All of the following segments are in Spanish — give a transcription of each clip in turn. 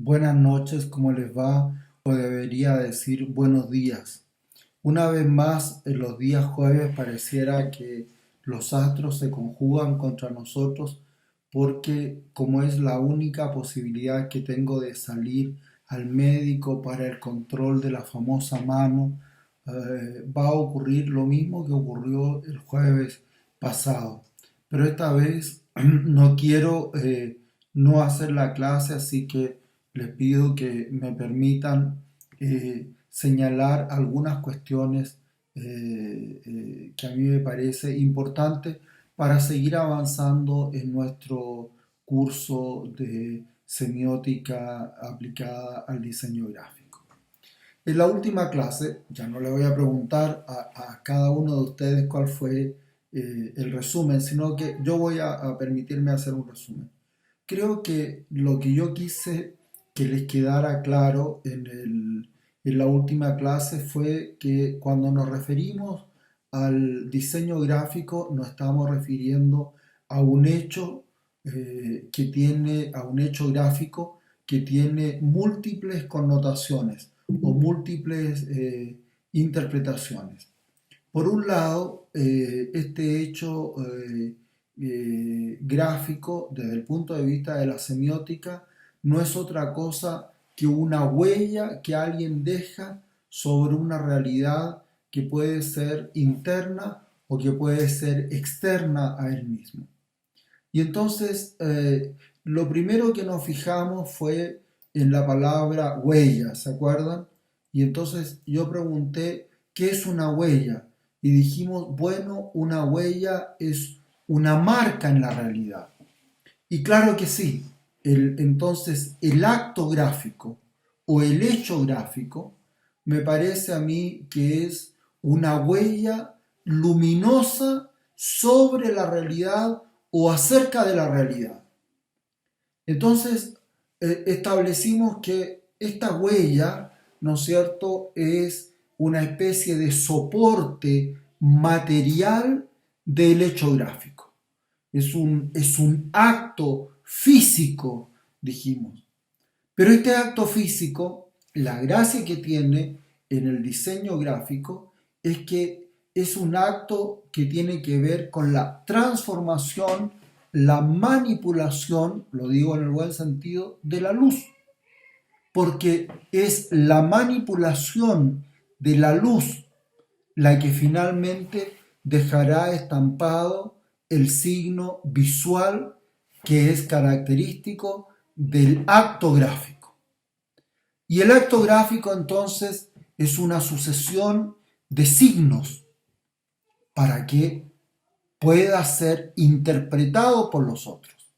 buenas noches, ¿cómo les va? O debería decir buenos días. Una vez más, en los días jueves pareciera que los astros se conjugan contra nosotros porque como es la única posibilidad que tengo de salir al médico para el control de la famosa mano, va a ocurrir lo mismo que ocurrió el jueves pasado. Pero esta vez no quiero no hacer la clase, así que les pido que me permitan señalar algunas cuestiones que a mí me parece importante para seguir avanzando en nuestro curso de semiótica aplicada al diseño gráfico. En la última clase, ya no le voy a preguntar a cada uno de ustedes cuál fue el resumen, sino que yo voy a permitirme hacer un resumen. Creo que lo que yo quise que les quedara claro en la última clase fue que cuando nos referimos al diseño gráfico nos estamos refiriendo a un hecho a un hecho gráfico que tiene múltiples connotaciones o múltiples interpretaciones. Por un lado, este hecho gráfico, desde el punto de vista de la semiótica, no es otra cosa que una huella que alguien deja sobre una realidad que puede ser interna o que puede ser externa a él mismo. Y entonces, lo primero que nos fijamos fue en la palabra huella, ¿se acuerdan? Y entonces yo pregunté, ¿qué es una huella? Y dijimos, bueno, una huella es una marca en la realidad. Y claro que sí, entonces el acto gráfico o el hecho gráfico me parece a mí que es una huella luminosa sobre la realidad o acerca de la realidad. Entonces establecimos que esta huella, ¿no es cierto?, es una especie de soporte material del hecho gráfico. Es un acto físico, dijimos. Pero este acto físico, la gracia que tiene en el diseño gráfico es que es un acto que tiene que ver con la transformación, la manipulación, lo digo en el buen sentido, de la luz. Porque es la manipulación de la luz la que finalmente dejará estampado el signo visual que es característico del acto gráfico. Y el acto gráfico entonces es una sucesión de signos para que pueda ser interpretado por los otros.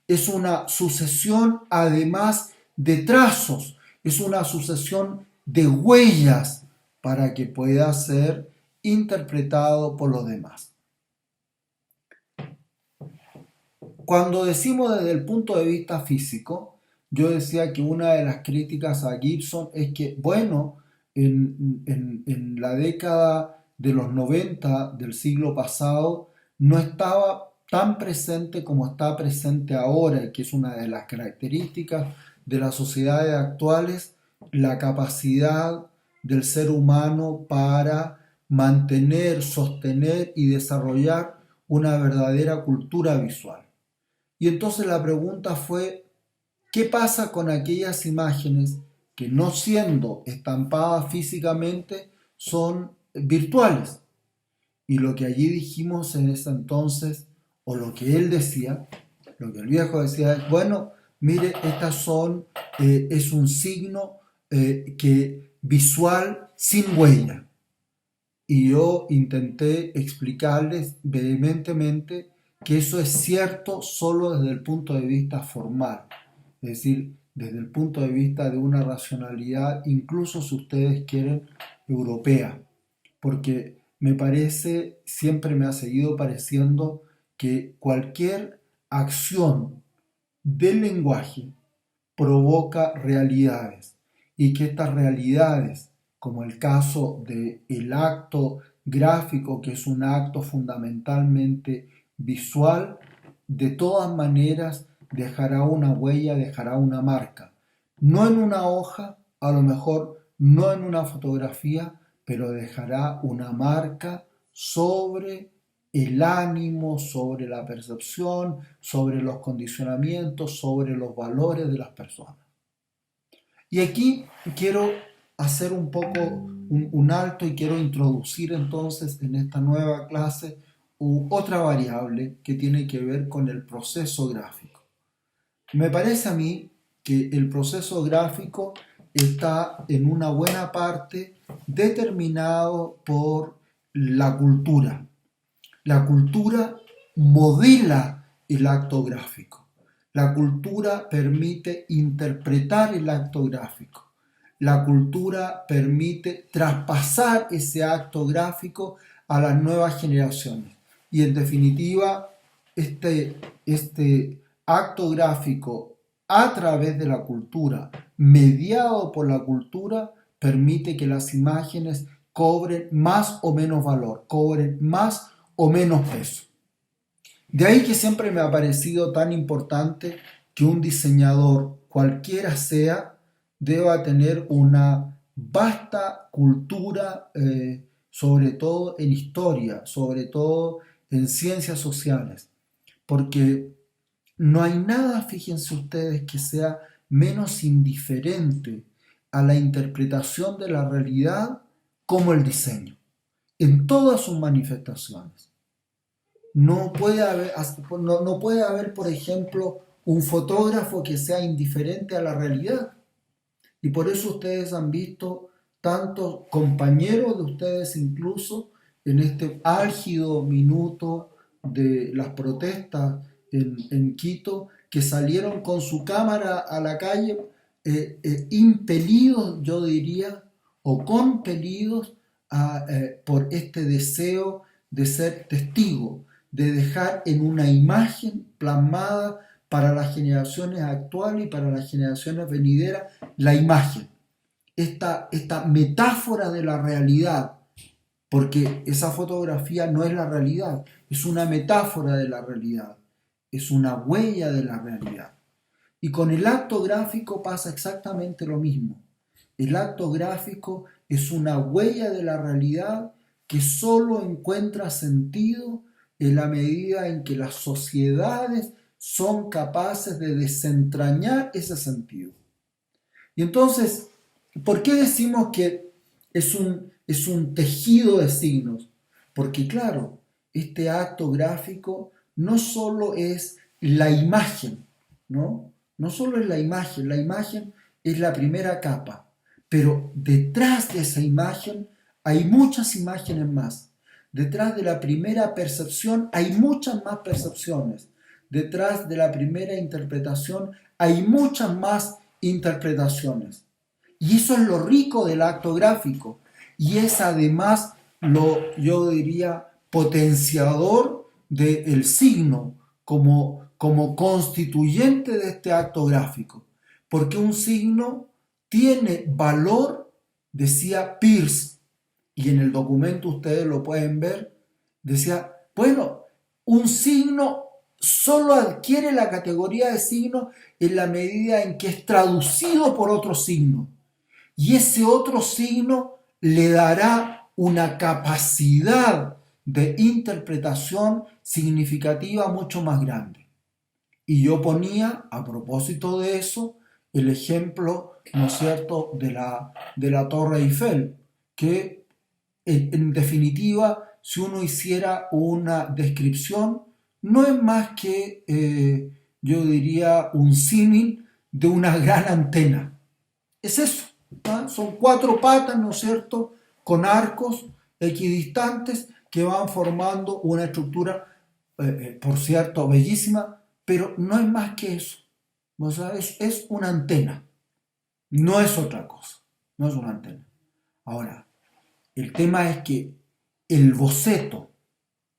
Es una sucesión además de trazos, es una sucesión de huellas para que pueda ser interpretado por los demás. Cuando decimos desde el punto de vista físico, yo decía que una de las críticas a Gibson es que, bueno, en la década de los 90 del siglo pasado no estaba tan presente como está presente ahora, que es una de las características de las sociedades actuales, la capacidad del ser humano para mantener, sostener y desarrollar una verdadera cultura visual. Y entonces la pregunta fue, ¿qué pasa con aquellas imágenes que no siendo estampadas físicamente son virtuales? Y lo que allí dijimos en ese entonces, o lo que él decía, lo que el viejo decía es, bueno, mire, es un signo visual sin huella. Y yo intenté explicarles vehementemente que eso es cierto solo desde el punto de vista formal, es decir, desde el punto de vista de una racionalidad, incluso si ustedes quieren, europea, porque me parece, siempre me ha seguido pareciendo que cualquier acción del lenguaje provoca realidades y que estas realidades, como el caso del acto gráfico, que es un acto fundamentalmente visual, de todas maneras dejará una huella, dejará una marca. no en una hoja, a lo mejor no en una fotografía, pero dejará una marca sobre el ánimo, sobre la percepción, sobre los condicionamientos, sobre los valores de las personas. Y aquí quiero hacer un poco un alto y quiero introducir entonces en esta nueva clase otra variable que tiene que ver con el proceso gráfico. Me parece a mí que el proceso gráfico está en una buena parte determinado por la cultura. La cultura modela el acto gráfico. La cultura permite interpretar el acto gráfico. La cultura permite traspasar ese acto gráfico a las nuevas generaciones. Y en definitiva, este acto gráfico a través de la cultura, mediado por la cultura, permite que las imágenes cobren más o menos valor, cobren más o menos peso. De ahí que siempre me ha parecido tan importante que un diseñador, cualquiera sea, deba tener una vasta cultura, sobre todo en historia, sobre todo en ciencias sociales, porque no hay nada, fíjense ustedes, que sea menos indiferente a la interpretación de la realidad como el diseño, en todas sus manifestaciones. No puede haber, por ejemplo, un fotógrafo que sea indiferente a la realidad. Y por eso ustedes han visto tantos compañeros de ustedes incluso en este álgido minuto de las protestas en Quito, que salieron con su cámara a la calle, impelidos, yo diría, o compelidos por este deseo de ser testigo, de dejar en una imagen plasmada para las generaciones actuales y para las generaciones venideras la imagen, esta metáfora de la realidad, porque esa fotografía no es la realidad, es una metáfora de la realidad, es una huella de la realidad. Y con el acto gráfico pasa exactamente lo mismo. El acto gráfico es una huella de la realidad que solo encuentra sentido en la medida en que las sociedades son capaces de desentrañar ese sentido. Y entonces, ¿por qué decimos que es un tejido de signos? Porque claro, este acto gráfico no solo es la imagen, ¿no? No solo es la imagen es la primera capa, pero detrás de esa imagen hay muchas imágenes más. Detrás de la primera percepción hay muchas más percepciones. Detrás de la primera interpretación hay muchas más interpretaciones. Y eso es lo rico del acto gráfico. Y es además yo diría, potenciador del signo como constituyente de este acto gráfico. Porque un signo tiene valor, decía Peirce, y en el documento ustedes lo pueden ver, decía, bueno, un signo solo adquiere la categoría de signo en la medida en que es traducido por otro signo. Y ese otro signo le dará una capacidad de interpretación significativa mucho más grande. Y yo ponía, a propósito de eso, el ejemplo, ¿no es cierto?, de la Torre Eiffel, que en definitiva, si uno hiciera una descripción, no es más que, yo diría, un símil de una gran antena. Es eso, ¿ah? Son cuatro patas, ¿no es cierto?, con arcos equidistantes que van formando una estructura, por cierto, bellísima, pero no es más que eso. O sea, es una antena, no es otra cosa, no es una antena. Ahora, el tema es que el boceto